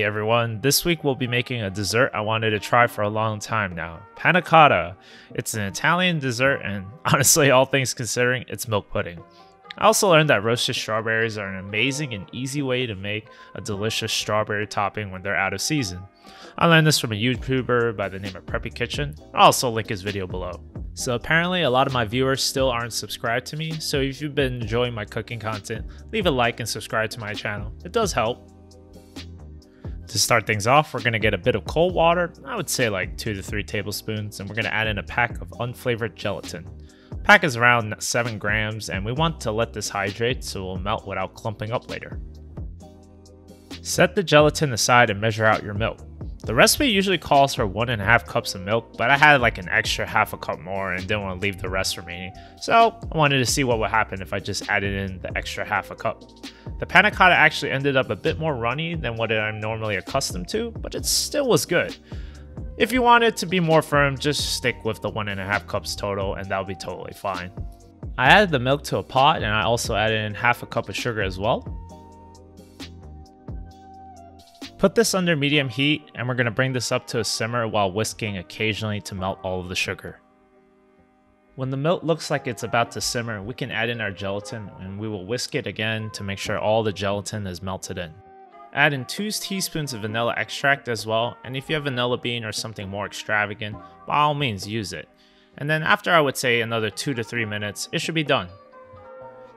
everyone, this week we'll be making a dessert I wanted to try for a long time now, Panna Cotta. It's an Italian dessert and honestly, all things considering, it's milk pudding. I also learned that roasted strawberries are an amazing and easy way to make a delicious strawberry topping when they're out of season. I learned this from a YouTuber by the name of Preppy Kitchen. I'll also link his video below. So apparently a lot of my viewers still aren't subscribed to me, so if you've been enjoying my cooking content, leave a like and subscribe to my channel. It does help. To start things off, we're going to get a bit of cold water, I would say like 2 to 3 tablespoons, and we're going to add in a pack of unflavored gelatin. Pack is around 7 grams, and we want to let this hydrate so it will melt without clumping up later. Set the gelatin aside and measure out your milk. The recipe usually calls for 1.5 cups of milk, but I had like an extra half a cup more and didn't want to leave the rest remaining, so I wanted to see what would happen if I just added in the extra half a cup. The panna cotta actually ended up a bit more runny than what I'm normally accustomed to, but it still was good. If you want it to be more firm, just stick with the 1.5 cups total and that'll be totally fine. I added the milk to a pot and I also added in half a cup of sugar as well. Put this under medium heat and we're going to bring this up to a simmer while whisking occasionally to melt all of the sugar. When the milk looks like it's about to simmer, we can add in our gelatin and we will whisk it again to make sure all the gelatin is melted in. Add in 2 teaspoons of vanilla extract as well, and if you have vanilla bean or something more extravagant, by all means use it. And then after I would say another 2 to 3 minutes, it should be done.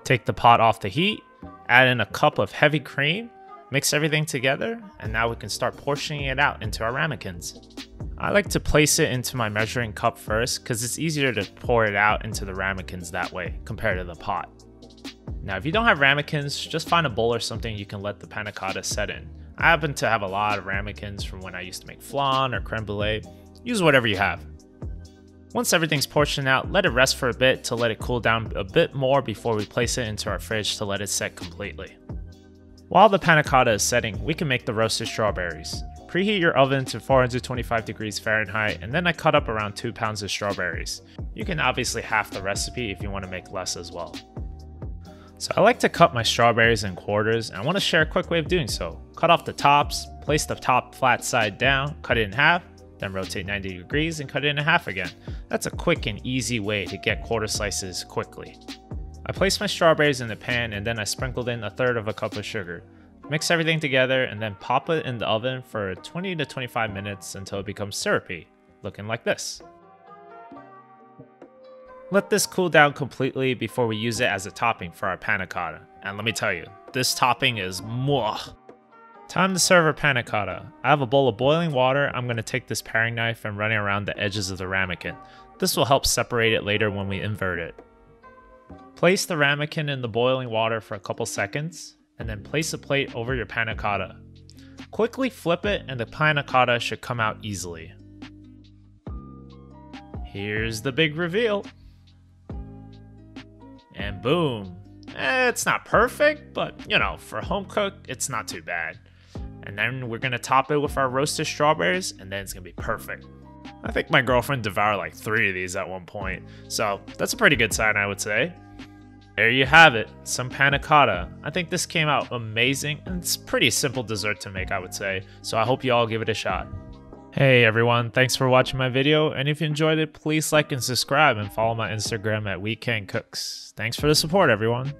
Take the pot off the heat, add in a cup of heavy cream, mix everything together, and now we can start portioning it out into our ramekins. I like to place it into my measuring cup first because it's easier to pour it out into the ramekins that way compared to the pot. Now if you don't have ramekins, just find a bowl or something you can let the panna cotta set in. I happen to have a lot of ramekins from when I used to make flan or creme brulee. Use whatever you have. Once everything's portioned out, let it rest for a bit to let it cool down a bit more before we place it into our fridge to let it set completely. While the panna cotta is setting, we can make the roasted strawberries. Preheat your oven to 425 degrees Fahrenheit, and then I cut up around 2 pounds of strawberries. You can obviously half the recipe if you want to make less as well. So I like to cut my strawberries in quarters, and I want to share a quick way of doing so. Cut off the tops, place the top flat side down, cut it in half, then rotate 90 degrees and cut it in half again. That's a quick and easy way to get quarter slices quickly. I placed my strawberries in the pan and then I sprinkled in 1/3 cup of sugar. Mix everything together and then pop it in the oven for 20 to 25 minutes until it becomes syrupy, looking like this. Let this cool down completely before we use it as a topping for our panna cotta. And let me tell you, this topping is mwah! Time to serve our panna cotta. I have a bowl of boiling water. I'm going to take this paring knife and run it around the edges of the ramekin. This will help separate it later when we invert it. Place the ramekin in the boiling water for a couple seconds, and then place a plate over your panna cotta. Quickly flip it and the panna cotta should come out easily. Here's the big reveal. And boom. It's not perfect, but you know, for a home cook, it's not too bad. And then we're gonna top it with our roasted strawberries, and then it's gonna be perfect. I think my girlfriend devoured like 3 of these at one point, so that's a pretty good sign, I would say. There you have it, some panna cotta. I think this came out amazing, and it's a pretty simple dessert to make, I would say, so I hope you all give it a shot. Hey everyone, thanks for watching my video, and if you enjoyed it, please like and subscribe and follow my Instagram at Weekend Cooks. Thanks for the support, everyone.